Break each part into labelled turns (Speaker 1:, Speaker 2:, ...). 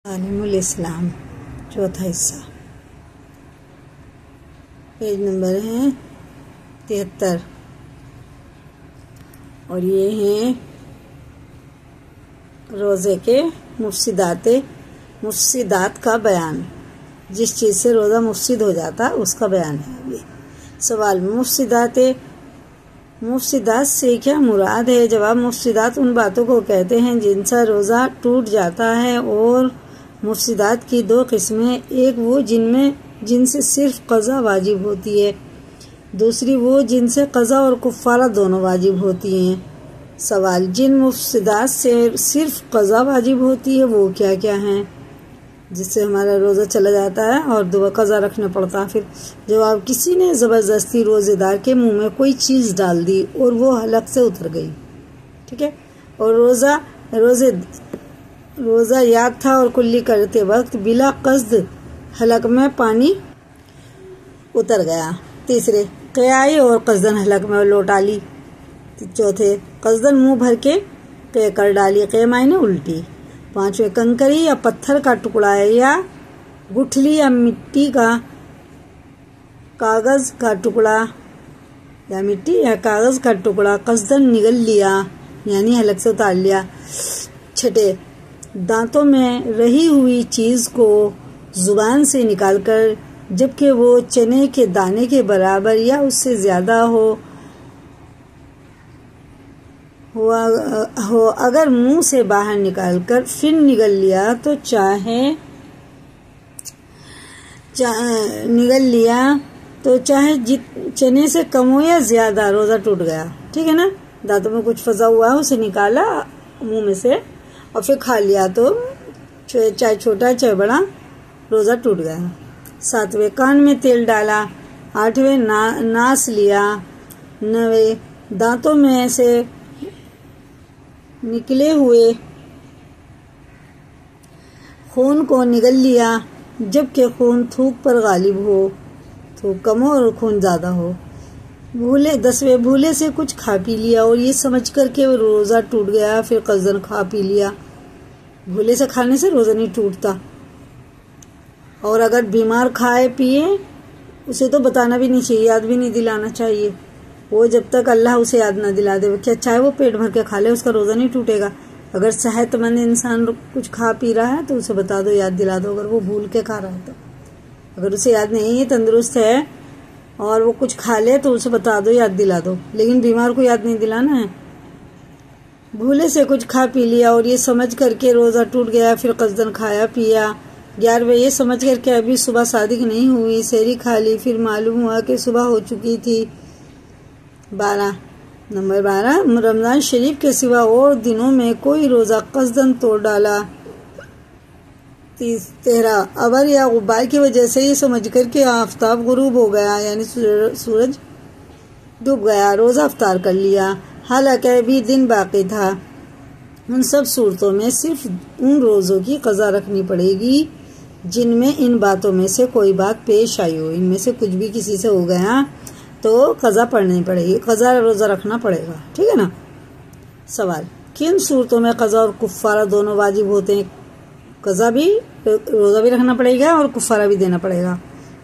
Speaker 1: तालीमुल इस्लाम चौथा हिस्सा। Page number है 73 और ये हैं रोज़े के मुफ्सिदात का बयान। जिस चीज़ से रोज़ा मुफ्सिद हो जाता उसका बयान है। अभी सवाल में मुफ्सिदात से क्या मुराद है? जवाब, मुफ्सिदात उन बातों को कहते हैं जिनसे रोज़ा टूट जाता है। और मुफ्सिदात की दो किस्में, एक वो जिनसे सिर्फ क़ज़ा वाजिब होती है, दूसरी वो जिनसे क़ज़ा और कुफ़ारा दोनों वाजिब होती हैं। सवाल, जिन मुफ्सिदात से सिर्फ क़ज़ा वाजिब होती है वो क्या क्या हैं जिससे हमारा रोज़ा चला जाता है और दुआ क़ज़ा रखना पड़ता है? फिर जवाब, किसी ने ज़बरदस्ती रोज़ेदार के मुंह में कोई चीज़ डाल दी और वो हलक से उतर गई, ठीक है, और रोज़ा याद था और कुल्ली करते वक्त बिला क़स्द हलक में पानी उतर गया। तीसरे, क़याई और क़स्दन हलक में लौटा ली। चौथे, क़स्दन मुंह भर के क़े कर डाली, क़े मायने उल्टी। पांचवें, कंकरी या पत्थर का टुकड़ा या गुठली या मिट्टी का कागज़ का टुकड़ा या मिट्टी या कागज़ का टुकड़ा क़स्दन निगल लिया यानी हलक से उतार लिया। छठे, दांतों में रही हुई चीज़ को जुबान से निकालकर जबकि वो चने के दाने के बराबर या उससे ज़्यादा हो अगर मुंह से बाहर निकालकर फिर निगल लिया तो चाहे चने से कम हो या ज़्यादा रोज़ा टूट गया, ठीक है ना। दांतों में कुछ फंसा हुआ है, उसे निकाला मुंह में से और फिर खा लिया तो चाहे छोटा चाहे बड़ा रोज़ा टूट गया। सातवें, कान में तेल डाला। आठवें, नास लिया। नवें, दांतों में से निकले हुए खून को निगल लिया जबकि खून थूक पर गालिब हो, थूक कम हो और खून ज़्यादा हो। 10वें, भूले से कुछ खा पी लिया और ये समझ कर के रोज़ा टूट गया, फिर क़ज़न खा पी लिया। भूले से खाने से रोज़ा नहीं टूटता। और अगर बीमार खाए पिए उसे तो बताना भी नहीं चाहिए, याद भी नहीं दिलाना चाहिए। वो जब तक अल्लाह उसे याद ना दिला दे, क्या चाहे वो पेट भर के खा ले, उसका रोज़ा नहीं टूटेगा। अगर सेहतमंद इंसान कुछ खा पी रहा है तो उसे बता दो, याद दिला दो। अगर वो भूल के खा रहा है तो, अगर उसे याद नहीं है, तंदुरुस्त है और वो कुछ खा ले तो उसे बता दो, याद दिला दो, लेकिन बीमार को याद नहीं दिलाना है। भूले से कुछ खा पी लिया और ये समझ करके रोज़ा टूट गया, फिर क़स्दन खाया पिया। 11वें, ये समझ करके अभी सुबह सादिक नहीं हुई, सहरी खा ली, फिर मालूम हुआ कि सुबह हो चुकी थी। 12, रमज़ान शरीफ के सिवा और दिनों में कोई रोज़ा क़स्दन तोड़ डाला। 13, अबर या गुब्बार की वजह से ये समझ कर के आफताब गुरूब हो गया यानी सूरज डूब गया, रोज़ा अफ्तार कर लिया, हालांकि अभी दिन बाकी था। उन सब सूरतों में सिर्फ उन रोज़ों की क़ज़ा रखनी पड़ेगी जिनमें इन बातों में से कोई बात पेश आई हो। इनमें से कुछ भी किसी से हो गया तो क़ज़ा पढ़नी पड़ेगी, क़ज़ा रोज़ा रखना पड़ेगा, ठीक है ना। सवाल, किन सूरतों में क़ज़ा और कुफ़ारा दोनों वाजिब होते हैं? क़ज़ा भी, रोज़ा भी रखना पड़ेगा और कुफ़ारा भी देना पड़ेगा।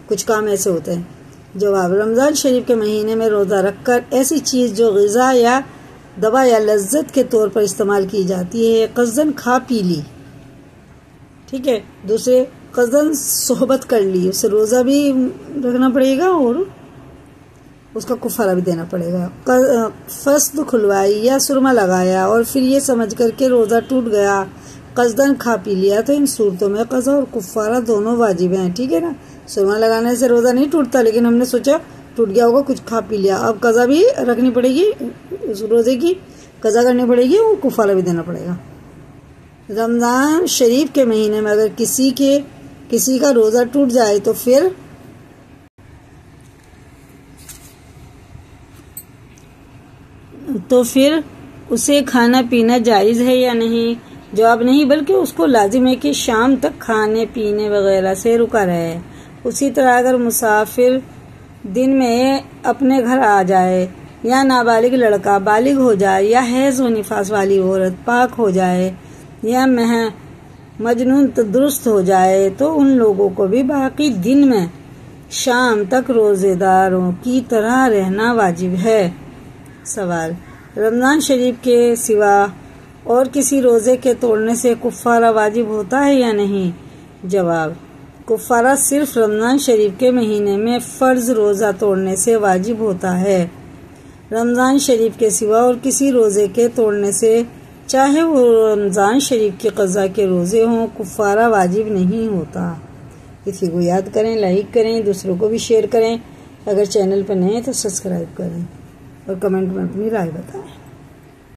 Speaker 1: कुछ काम ऐसे होते हैं। जवाब, रमज़ान शरीफ के महीने में रोज़ा रखकर ऐसी चीज़ जो ग़िज़ा या दवा या लज्जत के तौर पर इस्तेमाल की जाती है, क़स्दन खा पी ली, ठीक है। दूसरे, क़स्दन सोहबत कर ली, उससे रोज़ा भी रखना पड़ेगा और उसका कुफ़ारा भी देना पड़ेगा। फ़स्द खुलवाई या सुरमा लगाया और फिर ये समझ करके रोज़ा टूट गया, क़स्दन खा पी लिया, तो इन सूरतों में क़ज़ा और कुफ़ारा दोनों वाजिब हैं, ठीक है ना। सुरमा लगाने से रोज़ा नहीं टूटता, लेकिन हमने सोचा टूट गया होगा, कुछ खा पी लिया, अब क़ज़ा भी रखनी पड़ेगी, रोज़े की क़ज़ा करनी पड़ेगी और कुफ़ारा भी देना पड़ेगा। रमज़ान शरीफ के महीने में अगर किसी का रोज़ा टूट जाए तो फिर उसे खाना पीना जायज़ है या नहीं? जवाब, नहीं, बल्कि उसको लाजिम है कि शाम तक खाने पीने वगैरह से रुका रहे। उसी तरह अगर मुसाफिर दिन में अपने घर आ जाए या नाबालिग लड़का बालिग हो जाए या हैज़ व निफास वाली औरत पाक हो जाए या मजनून दुरुस्त हो जाए तो उन लोगों को भी बाकी दिन में शाम तक रोजेदारों की तरह रहना वाजिब है। सवाल, रमजान शरीफ के सिवा और किसी रोजे के तोड़ने से कुफ्फारा वाजिब होता है या नहीं? जवाब, कुफ्फारा सिर्फ रमजान शरीफ के महीने में फर्ज रोजा तोड़ने से वाजिब होता है। रमजान शरीफ के सिवा और किसी रोजे के तोड़ने से, चाहे वो रमजान शरीफ की क़ज़ा के रोजे हों, कुफ्फारा वाजिब नहीं होता। इसी को याद करें, लाइक करें, दूसरों को भी शेयर करें। अगर चैनल पर नए हैं तो सब्सक्राइब करें और कमेंट में अपनी राय बताएं।